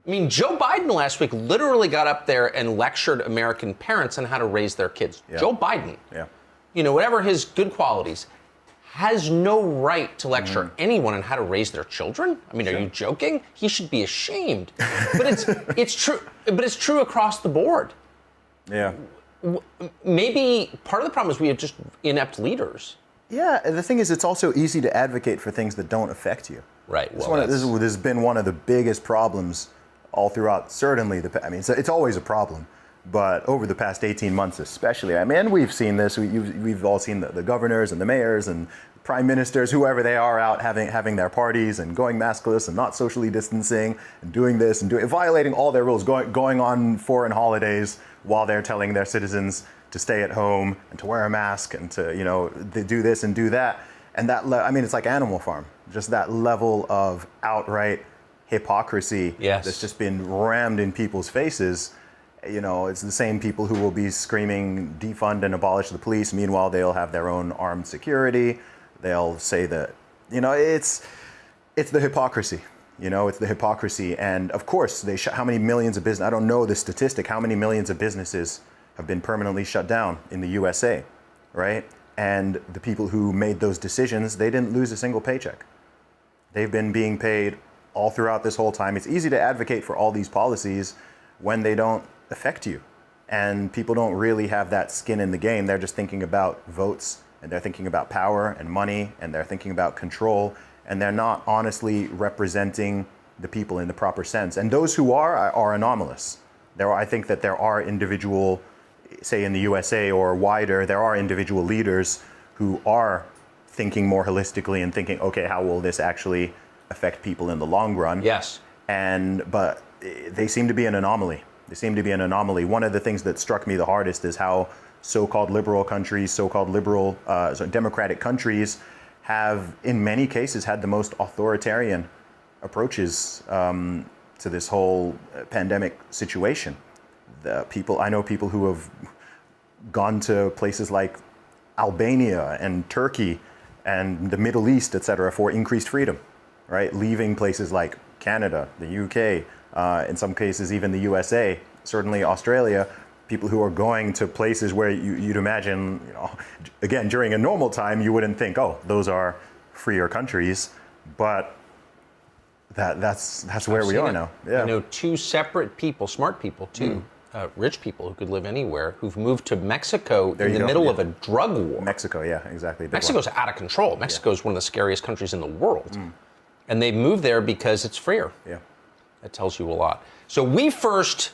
I mean, Joe Biden last week literally got up there and lectured American parents on how to raise their kids. Yeah. Joe Biden, whatever his good qualities, has no right to lecture anyone on how to raise their children. I mean, are you joking? He should be ashamed. But it's true. But it's true across the board. Yeah. Maybe part of the problem is we have just inept leaders. Yeah, and the thing is, it's also easy to advocate for things that don't affect you. Right. Well, this has been one of the biggest problems all throughout, certainly, it's always a problem, but over the past 18 months especially, and we've seen this, we've all seen the governors and the mayors and prime ministers, whoever they are, out having their parties and going maskless and not socially distancing and doing this and violating all their rules, going on foreign holidays while they're telling their citizens to stay at home and to wear a mask and to, do this and do that. And it's like Animal Farm, just that level of outright hypocrisy that's just been rammed in people's faces. It's the same people who will be screaming defund and abolish the police. Meanwhile, they'll have their own armed security. They'll say that, it's the hypocrisy. It's the hypocrisy. And of course, how many millions of business, I don't know the statistic, how many millions of businesses have been permanently shut down in the USA, right? And the people who made those decisions, they didn't lose a single paycheck. They've been being paid all throughout this whole time. It's easy to advocate for all these policies when they don't affect you. And people don't really have that skin in the game. They're just thinking about votes, and they're thinking about power and money, and they're thinking about control, and they're not honestly representing the people in the proper sense. And those who are anomalous. I think that there are individual, say in the USA or wider, there are individual leaders who are thinking more holistically and thinking, okay, how will this actually affect people in the long run? Yes. But they seem to be an anomaly. One of the things that struck me the hardest is how so-called liberal countries, democratic countries have, in many cases, had the most authoritarian approaches to this whole pandemic situation. I know people who have gone to places like Albania and Turkey and the Middle East, et cetera, for increased freedom, right? Leaving places like Canada, the UK, in some cases even the USA, certainly Australia, people who are going to places where you'd imagine, again, during a normal time, you wouldn't think, oh, those are freer countries, but that's where we are now. Yeah. I know two separate people, smart people, rich people who could live anywhere, who've moved to Mexico in the middle of a drug war. Mexico, yeah, exactly. Mexico's out of control. Mexico is one of the scariest countries in the world. And they moved there because it's freer. Yeah. That tells you a lot. So we first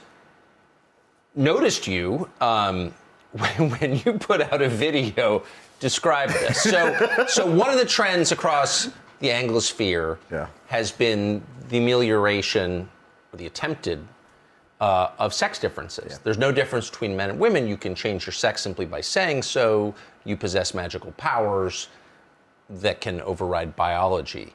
noticed you when you put out a video, describe this. So one of the trends across the Anglosphere has been the amelioration, or the attempted, of sex differences. Yeah. There's no difference between men and women. You can change your sex simply by saying so. You possess magical powers that can override biology.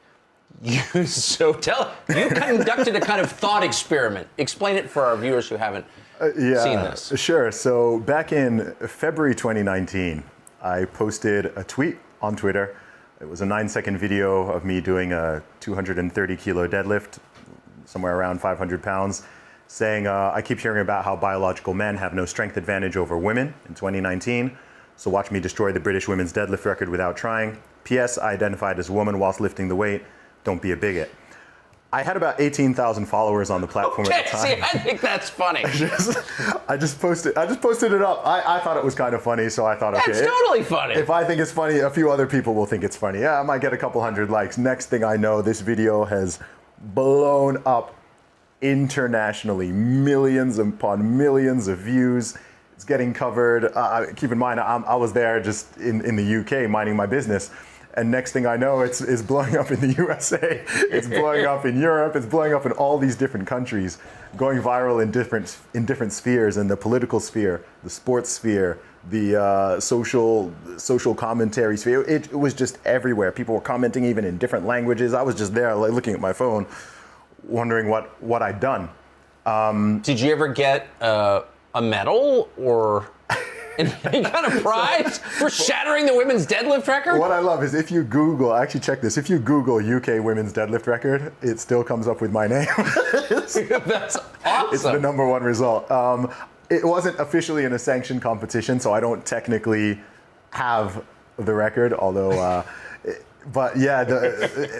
You conducted a kind of thought experiment. Explain it for our viewers who haven't seen this. Sure. So back in February 2019, I posted a tweet on Twitter. It was a 9-second video of me doing a 230 kilo deadlift, somewhere around 500 pounds, saying, I keep hearing about how biological men have no strength advantage over women in 2019. So watch me destroy the British women's deadlift record without trying. P.S. I identified as a woman whilst lifting the weight. Don't be a bigot. I had about 18,000 followers on the platform at the time. See, I think that's funny. I just posted it up. I thought it was kind of funny, so I thought, okay. That's totally funny. If I think it's funny, a few other people will think it's funny. Yeah, I might get a couple hundred likes. Next thing I know, this video has blown up internationally. Millions upon millions of views. It's getting covered. Keep in mind, I was there just in the UK minding my business. And next thing I know, it's blowing up in the USA. It's blowing up in Europe. It's blowing up in all these different countries, going viral in different spheres, in the political sphere, the sports sphere, the social commentary sphere. It was just everywhere. People were commenting even in different languages. I was just there looking at my phone, wondering what I'd done. Did you ever get a medal or And he got a prize for shattering the women's deadlift record? What I love is if you Google, actually check this, if you Google UK women's deadlift record, it still comes up with my name. That's awesome. It's the #1 result. It wasn't officially in a sanctioned competition, so I don't technically have the record, although, but yeah,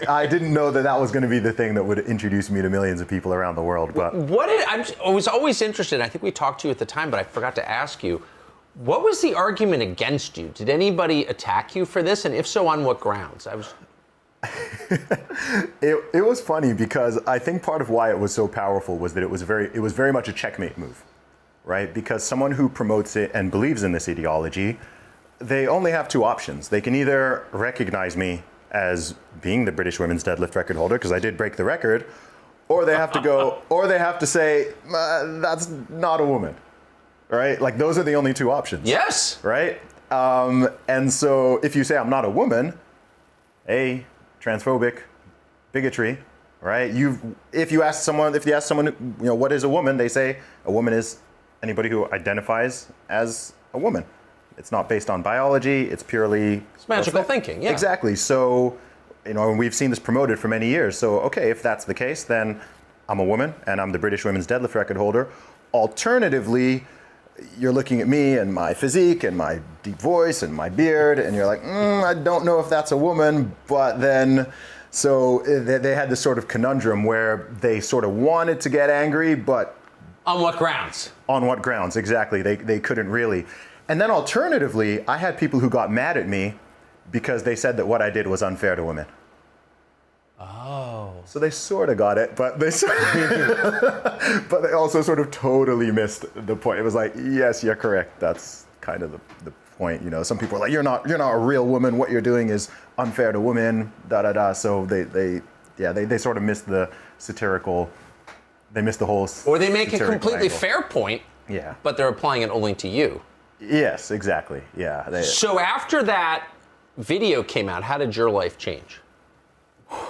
I didn't know that was going to be the thing that would introduce me to millions of people around the world. But I was always interested, I think we talked to you at the time, but I forgot to ask you, what was the argument against you? Did anybody attack you for this? And if so, on what grounds? It was funny because I think part of why it was so powerful was that it was very much a checkmate move, right? Because someone who promotes it and believes in this ideology, they only have two options. They can either recognize me as being the British women's deadlift record holder, because I did break the record, or they have to say, that's not a woman, right? Like, those are the only two options. Yes. Right? And so if you say I'm not a woman, transphobic, bigotry, right? If you ask someone, what is a woman, they say a woman is anybody who identifies as a woman. It's not based on biology. It's purely... It's magical thinking, yeah. Exactly. So, and we've seen this promoted for many years. So, okay, if that's the case, then I'm a woman and I'm the British women's deadlift record holder. Alternatively, you're looking at me and my physique and my deep voice and my beard, and you're like, I don't know if that's a woman. But then, so they had this sort of conundrum where they sort of wanted to get angry, but... On what grounds? On what grounds, exactly. They couldn't really. And then alternatively, I had people who got mad at me because they said that what I did was unfair to women. Oh. So they sort of got it, but they also sort of totally missed the point. It was like, yes, you're correct. That's kind of the point. Some people are like, you're not a real woman. What you're doing is unfair to women. So they sort of missed the satirical. They missed the whole. Or they make a completely angle. fair point. Yeah. But they're applying it only to you. Yes, exactly. Yeah. So after that video came out, how did your life change?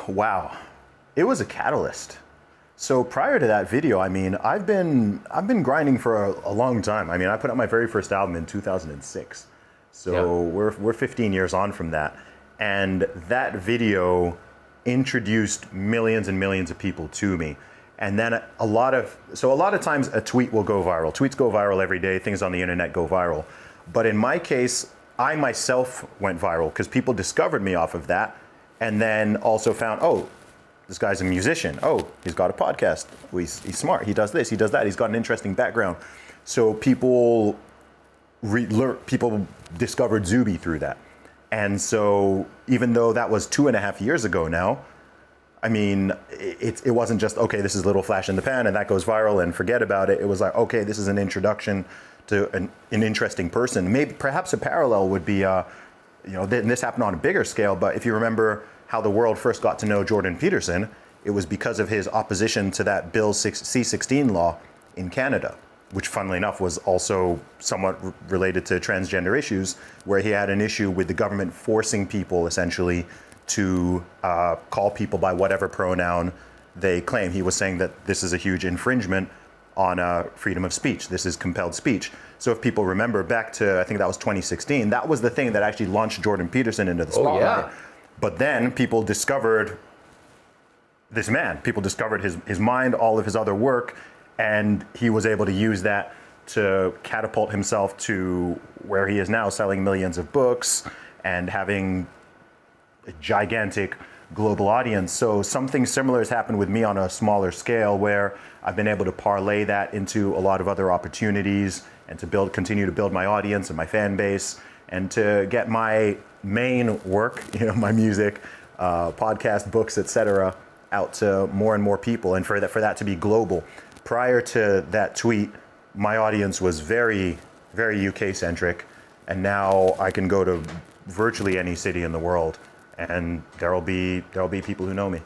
Wow. It was a catalyst. So prior to that video, I've been grinding for a long time. I put out my very first album in 2006. So we're 15 years on from that. And that video introduced millions and millions of people to me. And then a lot of times a tweet will go viral. Tweets go viral every day. Things on the internet go viral. But in my case, I myself went viral because people discovered me off of that, and then also found, this guy's a musician. He's got a podcast. He's smart. He does this. He does that. He's got an interesting background. So people discovered Zuby through that. And so even though that was 2.5 years ago now, it wasn't just, okay, this is a little flash in the pan and that goes viral and forget about it. It was like, okay, this is an introduction to an interesting person. Maybe perhaps a parallel would be, and this happened on a bigger scale, but if you remember how the world first got to know Jordan Peterson, it was because of his opposition to that Bill C-16 law in Canada, which funnily enough was also somewhat related to transgender issues, where he had an issue with the government forcing people essentially to call people by whatever pronoun they claim. He was saying that this is a huge infringement on freedom of speech. This is compelled speech. So if people remember back to, I think that was 2016, that was the thing that actually launched Jordan Peterson into the spotlight. Yeah. But then people discovered this man. People discovered his mind, all of his other work, and he was able to use that to catapult himself to where he is now, selling millions of books and having a gigantic global audience. So something similar has happened with me on a smaller scale, where I've been able to parlay that into a lot of other opportunities and to continue to build my audience and my fan base, and to get my main work, my music, podcast, books, etc., out to more and more people, and for that to be global. Prior to that tweet, my audience was very, very UK centric, and now I can go to virtually any city in the world, and there'll be people who know me.